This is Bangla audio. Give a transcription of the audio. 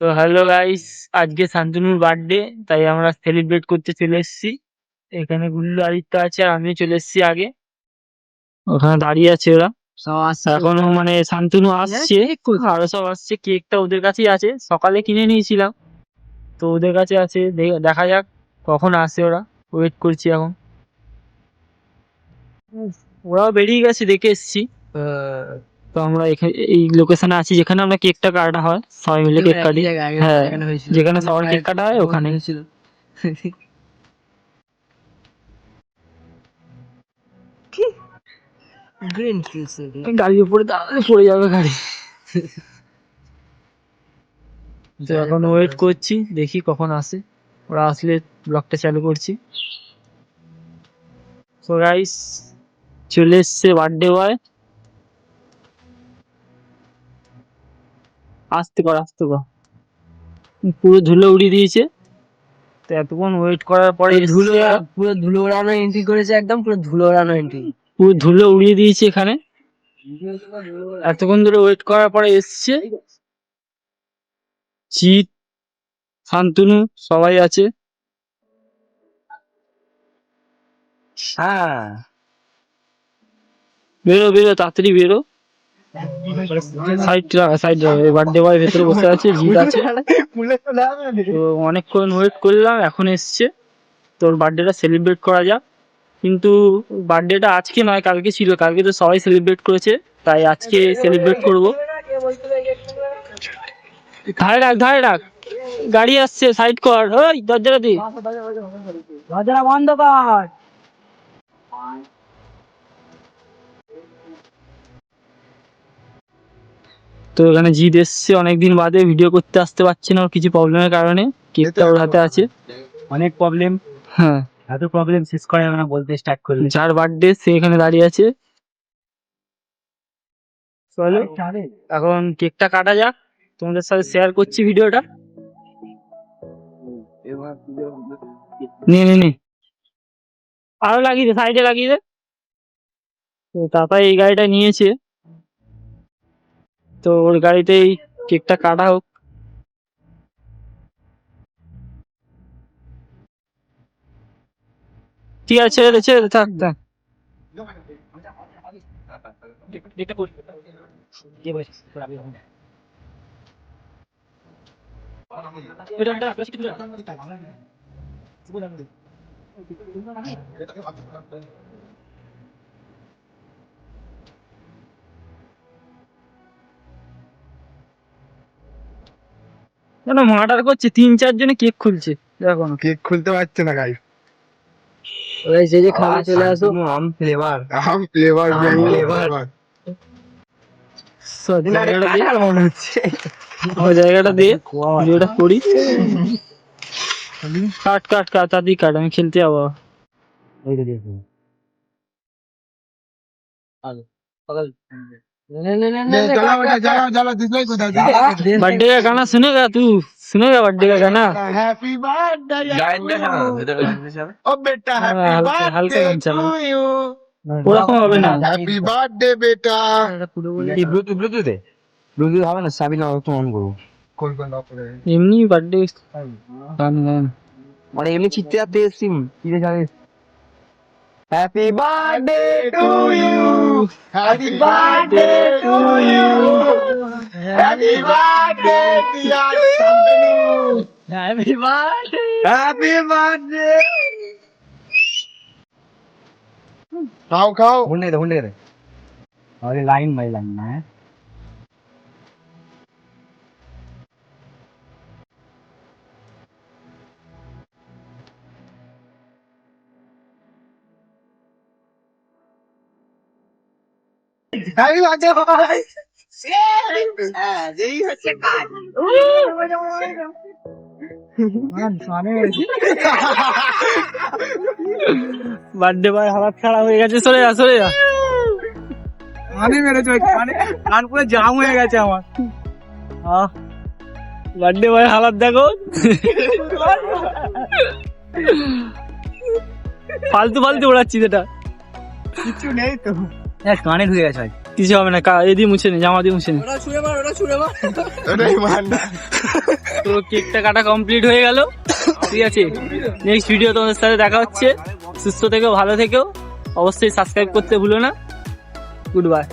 তো হ্যালো গাইস, আজকে শান্তনুর বার্থডে, তাই আমরা সেলিব্রেট করতে চলে এসেছি। এখানে গুল্লু আদিত্য আছে আর আমি চলে এসেছি আগে। ওখানে দাঁড়িয়ে আছে ওরা এখনো, মানে শান্তনু আসছে, আরো সব আসছে। কেকটা ওদের কাছেই আছে, সকালে কিনে নিয়েছিলাম, তো ওদের কাছে আছে। দেখা যাক কখন আসে ওরা, ওয়েট করছি এখন। ওরাও বেরিয়ে গেছে, দেখে এসেছি। তো আমরা এখানে এই লোকেশনে আছি যেখানে আমরা কেকটা কাটা হয়, সবাই মিলে কেক কাটি। হ্যাঁ, যেখানে সবার কেক কাটা হয় ওখানে। গাড়ির উপরে দাঁড়ালে পড়ে যাবে গাড়ি। তো এখন ওয়েট করছি, দেখি কখন আসে। ওরা আসলে ব্লগটা চালু করছি। তো গাইস, চলে এসছে বার্থডে বয়। আসতে কর। পুরো ধুলো উড়িয়ে দিয়েছে। তো এতক্ষণ ওয়েট করার পরে পুরো ধুলো ওড়ানো এন্ট্রি করেছে, একদম পুরো ধুলো ওড়ানো এন্ট্রি। পুরো ধুলো উড়িয়ে দিয়েছে এখানে। এতক্ষণ ধরে ওয়েট করার পরে এসছে। জিৎ, শান্তনু সবাই আছে। হ্যাঁ, বেরো তাড়াতাড়ি বেরো। সাইড বার্থডে বয় ভেতরে বসে আছে, জিৎ আছে। তো অনেকক্ষণ ওয়েট করলাম, এখন এসছে। তোর বার্থডেটা সেলিব্রেট করা যাক। কিন্তু বার্থডেটা আজকে নয়, কালকে ছিল। কালকে তো সবাই সেলিব্রেট করেছে, তাই আজকে সেলিব্রেট করব। ধারে রাখ, গাড়ি আসছে, সাইড কর। ওই দরজাটা দি, দরজাটা বন্ধ কর। তো এখানে জিৎ এসছে অনেকদিন বাদে, ভিডিও করতে আসতে পারছে না ওর কিছু প্রবলেমের কারণে। কেকটা ওর হাতে আছে। অনেক প্রবলেম। হ্যাঁ, এত প্রবলেম শেষ করে আমরা বলতে স্টার্ট করলি। যার বার্থডে সে এখানে দাঁড়িয়ে আছে। চলো এখন কেকটা কাটা যাক, তোমাদের সাথে শেয়ার করছি ভিডিওটা। নে আরো লাগিয়ে দে, সাইডে লাগিয়ে দে। তো তাতা এই গাড়িটা নিয়েছে, তো ওর গাড়িতেই কেকটা কাটা হোক। ঠিক আছে, ছেড়ে দে, থাক। যেন মার্ডার করছে, 3-4 জনে কেক খুলছে। দেখো না, কেক খুলতে পারছে না গাইস। ওই যে খাবে চলে আসো। আম ফ্লেভার মনে হচ্ছে। ওই জায়গাটা দিয়ে ভিডিওটা করি। কাট তাড়াতাড়ি কাট, আমি খেলতে যাবো। बर्थडे का गाना सुनेगा तू? सुनेगा बर्थडे का गाना? हैप्पी बर्थडे ओ बेटा, हल्का गान चला, यू पूरा कम হবে না। हैप्पी बर्थडे बेटा। ব্লুটুথ হবে না, চাবি লাগাও তো অন করবো। কোন লক করে এমনি বার্থডে গান। মানে এমনি চিত্তে যাতে সিম কি রে জানিস। Happy birthday to you, happy birthday to you, happy birthday dear Shantanu, happy birthday. Happy birthday. खाओ হুন্ডে দে আরে লাইন বাই লাইন না। हैप्पी बर्थडे भाई। বার্থডে বয় হালাত খারাপ হয়ে গেছে, সরে যা। পানি মেরেছে, কান পুরো জাম হয়ে গেছে আমার। বার্থডে বয় হালাত দেখো। ফালতু ওড়াচ্ছিস, এটা কিছু নেই তো, কানে ঢুকে গেছে। কিছু হবে না, এ দিয়ে মুছে নে, জামা দিয়ে মুছে নে। ওটাই মান না। তো কেকটা কাটা কমপ্লিট হয়ে গেল। ঠিক আছে, নেক্সট ভিডিও তোমাদের সাথে দেখা হচ্ছে। সুস্থ থেকো, ভালো থেকো, অবশ্যই সাবস্ক্রাইব করতে ভুলো না। Good bye.